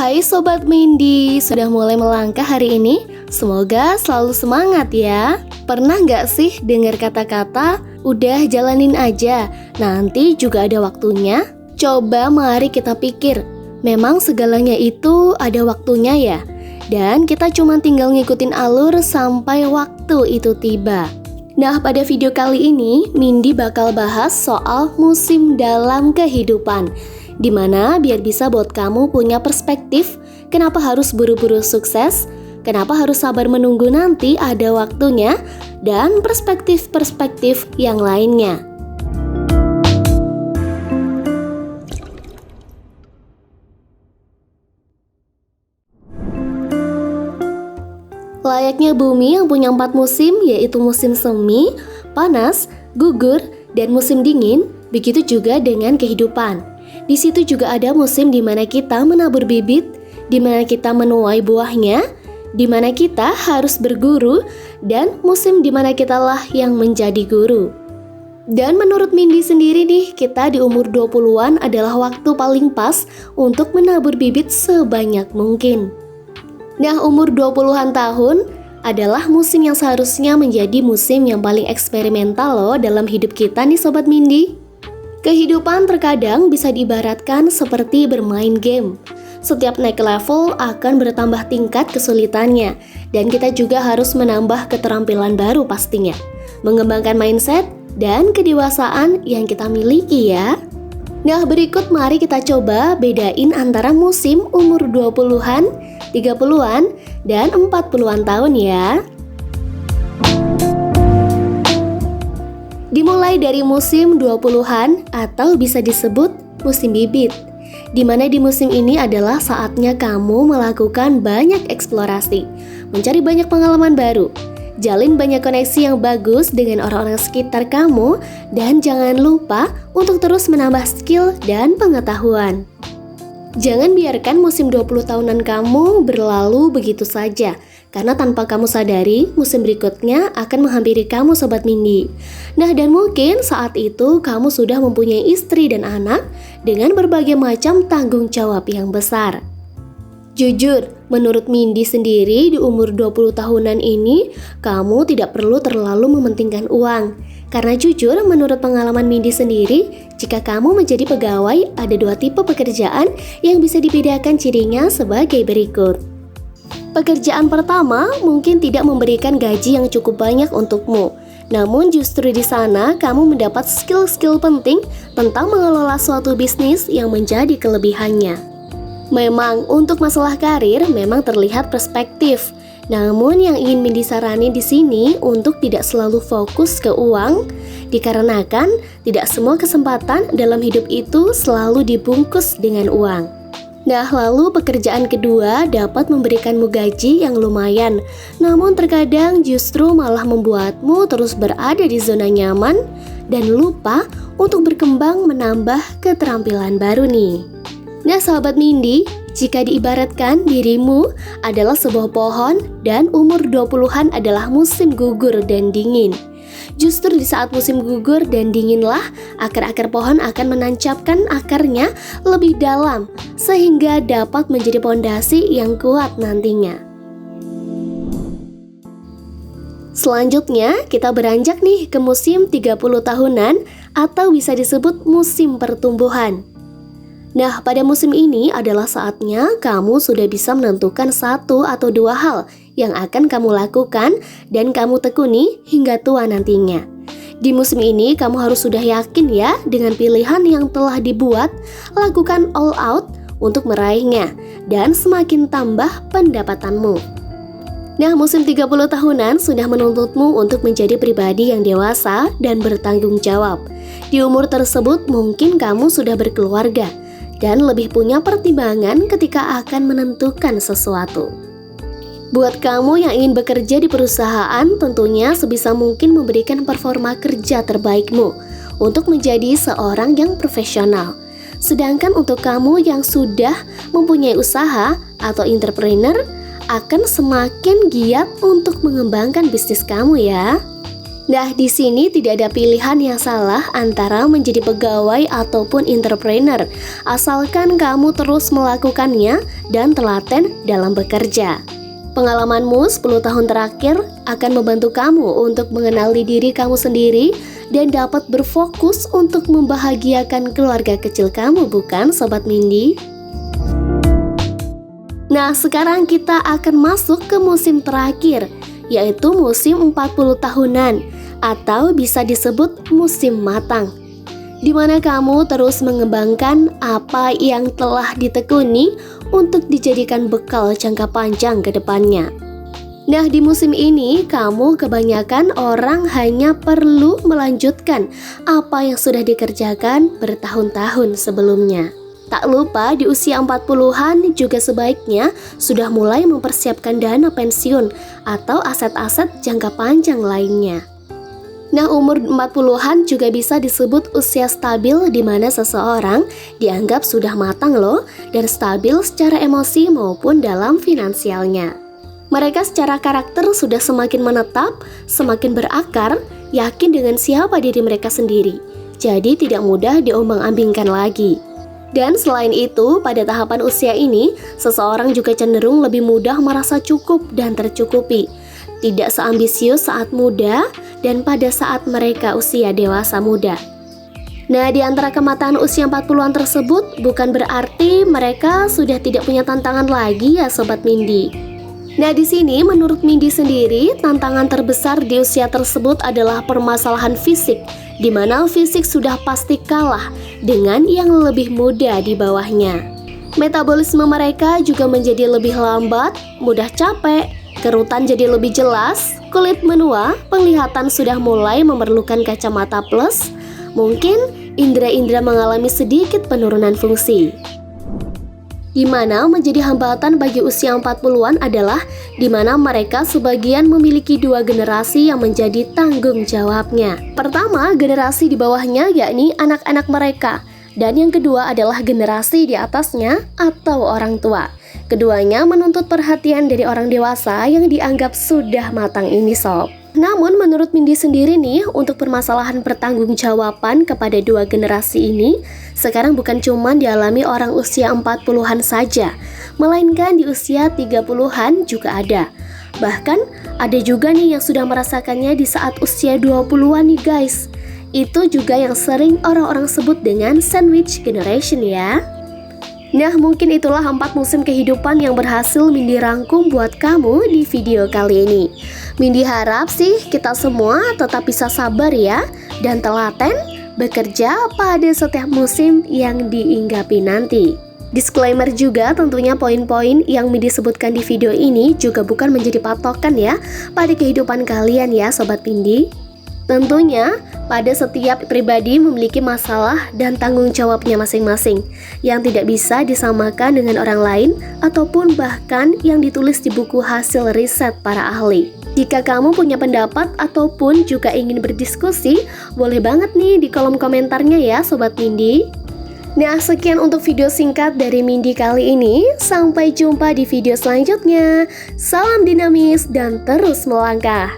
Hai Sobat Mindy, sudah mulai melangkah hari ini? Semoga selalu semangat ya. Pernah nggak sih dengar kata-kata, udah jalanin aja, nanti juga ada waktunya? Coba mari kita pikir, memang segalanya itu ada waktunya ya? Dan kita cuma tinggal ngikutin alur sampai waktu itu tiba. Nah, pada video kali ini, Mindy bakal bahas soal musim dalam kehidupan. Dimana biar bisa buat kamu punya perspektif, kenapa harus buru-buru sukses, kenapa harus sabar menunggu nanti ada waktunya, dan perspektif-perspektif yang lainnya. Layaknya bumi yang punya 4 musim, yaitu musim semi, panas, gugur, dan musim dingin, begitu juga dengan kehidupan. Di situ juga ada musim di mana kita menabur bibit, di mana kita menuai buahnya, di mana kita harus berguru, dan musim di mana kitalah yang menjadi guru. Dan menurut Mindy sendiri nih, kita di umur 20-an adalah waktu paling pas untuk menabur bibit sebanyak mungkin. Nah, umur 20-an tahun adalah musim yang seharusnya menjadi musim yang paling eksperimental loh dalam hidup kita nih Sobat Mindy. Kehidupan terkadang bisa diibaratkan seperti bermain game. Setiap naik level akan bertambah tingkat kesulitannya, dan kita juga harus menambah keterampilan baru pastinya, mengembangkan mindset dan kedewasaan yang kita miliki ya. Nah, berikut mari kita coba bedain antara musim umur 20-an, 30-an, dan 40-an tahun ya. Dimulai dari musim 20-an atau bisa disebut musim bibit, di mana di musim ini adalah saatnya kamu melakukan banyak eksplorasi, mencari banyak pengalaman baru, jalin banyak koneksi yang bagus dengan orang-orang sekitar kamu, dan jangan lupa untuk terus menambah skill dan pengetahuan. Jangan biarkan musim 20 tahunan kamu berlalu begitu saja, karena tanpa kamu sadari, musim berikutnya akan menghampiri kamu Sobat Mindy. Nah, dan mungkin saat itu kamu sudah mempunyai istri dan anak dengan berbagai macam tanggung jawab yang besar. Jujur, menurut Mindy sendiri di umur 20 tahunan ini, kamu tidak perlu terlalu mementingkan uang. Karena jujur, menurut pengalaman Mindy sendiri, jika kamu menjadi pegawai, ada 2 tipe pekerjaan yang bisa dibedakan cirinya sebagai berikut. Pekerjaan pertama mungkin tidak memberikan gaji yang cukup banyak untukmu. Namun justru di sana kamu mendapat skill-skill penting tentang mengelola suatu bisnis yang menjadi kelebihannya. Memang untuk masalah karir memang terlihat perspektif. Namun yang ingin Mindy sarani di sini untuk tidak selalu fokus ke uang, dikarenakan tidak semua kesempatan dalam hidup itu selalu dibungkus dengan uang. Nah, lalu pekerjaan kedua dapat memberikanmu gaji yang lumayan, namun terkadang justru malah membuatmu terus berada di zona nyaman dan lupa untuk berkembang menambah keterampilan baru nih. Nah, sahabat Mindy, jika diibaratkan dirimu adalah sebuah pohon dan umur 20-an adalah musim gugur dan dingin. Justru di saat musim gugur dan dinginlah akar-akar pohon akan menancapkan akarnya lebih dalam sehingga dapat menjadi pondasi yang kuat nantinya. Selanjutnya kita beranjak nih ke musim 30 tahunan atau bisa disebut musim pertumbuhan. Nah, pada musim ini adalah saatnya kamu sudah bisa menentukan 1 atau 2 hal yang akan kamu lakukan dan kamu tekuni hingga tua nantinya. Di musim ini kamu harus sudah yakin ya dengan pilihan yang telah dibuat, lakukan all out untuk meraihnya dan semakin tambah pendapatanmu. Nah, musim 30 tahunan sudah menuntutmu untuk menjadi pribadi yang dewasa dan bertanggung jawab. Di umur tersebut mungkin kamu sudah berkeluarga dan lebih punya pertimbangan ketika akan menentukan sesuatu. Buat kamu yang ingin bekerja di perusahaan, tentunya sebisa mungkin memberikan performa kerja terbaikmu untuk menjadi seorang yang profesional. Sedangkan untuk kamu yang sudah mempunyai usaha atau entrepreneur, akan semakin giat untuk mengembangkan bisnis kamu ya. Nah, di sini tidak ada pilihan yang salah antara menjadi pegawai ataupun entrepreneur, asalkan kamu terus melakukannya dan telaten dalam bekerja. Pengalamanmu 10 tahun terakhir akan membantu kamu untuk mengenali diri kamu sendiri dan dapat berfokus untuk membahagiakan keluarga kecil kamu, bukan Sobat Mindy? Nah, sekarang kita akan masuk ke musim terakhir, yaitu musim 40 tahunan, atau bisa disebut musim matang, di mana kamu terus mengembangkan apa yang telah ditekuni untuk dijadikan bekal jangka panjang ke depannya. Nah, di musim ini kamu kebanyakan orang hanya perlu melanjutkan apa yang sudah dikerjakan bertahun-tahun sebelumnya. Tak lupa di usia 40-an juga sebaiknya sudah mulai mempersiapkan dana pensiun atau aset-aset jangka panjang lainnya. Nah, umur 40-an juga bisa disebut usia stabil di mana seseorang dianggap sudah matang loh dan stabil secara emosi maupun dalam finansialnya. Mereka secara karakter sudah semakin menetap, semakin berakar, yakin dengan siapa diri mereka sendiri. Jadi tidak mudah diombang-ambingkan lagi. Dan selain itu, pada tahapan usia ini, seseorang juga cenderung lebih mudah merasa cukup dan tercukupi. Tidak seambisius saat muda dan pada saat mereka usia dewasa muda. Nah, di antara kematangan usia 40-an tersebut bukan berarti mereka sudah tidak punya tantangan lagi ya Sobat Mindy. Nah, di sini menurut Mindy sendiri, tantangan terbesar di usia tersebut adalah permasalahan fisik, di mana fisik sudah pasti kalah dengan yang lebih muda di bawahnya. Metabolisme mereka juga menjadi lebih lambat, mudah capek, kerutan jadi lebih jelas, kulit menua, penglihatan sudah mulai memerlukan kacamata plus, mungkin indera-indera mengalami sedikit penurunan fungsi. Di mana menjadi hambatan bagi usia 40-an adalah di mana mereka sebagian memiliki dua generasi yang menjadi tanggung jawabnya. Pertama, generasi di bawahnya yakni anak-anak mereka, dan yang kedua adalah generasi di atasnya atau orang tua. Keduanya menuntut perhatian dari orang dewasa yang dianggap sudah matang ini sob. Namun menurut Mindy sendiri nih, untuk permasalahan pertanggungjawaban kepada dua generasi ini sekarang bukan cuma dialami orang usia 40-an saja, melainkan di usia 30-an juga ada. Bahkan ada juga nih yang sudah merasakannya di saat usia 20-an nih guys. Itu juga yang sering orang-orang sebut dengan sandwich generation ya. Nah, mungkin itulah 4 musim kehidupan yang berhasil Mindy rangkum buat kamu di video kali ini. Mindy harap sih kita semua tetap bisa sabar ya, dan telaten bekerja pada setiap musim yang diinggapi nanti. Disclaimer juga, tentunya poin-poin yang Mindy sebutkan di video ini juga bukan menjadi patokan ya pada kehidupan kalian ya Sobat Mindy. Tentunya, pada setiap pribadi memiliki masalah dan tanggung jawabnya masing-masing yang tidak bisa disamakan dengan orang lain ataupun bahkan yang ditulis di buku hasil riset para ahli. Jika kamu punya pendapat ataupun juga ingin berdiskusi, boleh banget nih di kolom komentarnya ya Sobat Mindy. Nah, sekian untuk video singkat dari Mindy kali ini. Sampai jumpa di video selanjutnya. Salam dinamis dan terus melangkah.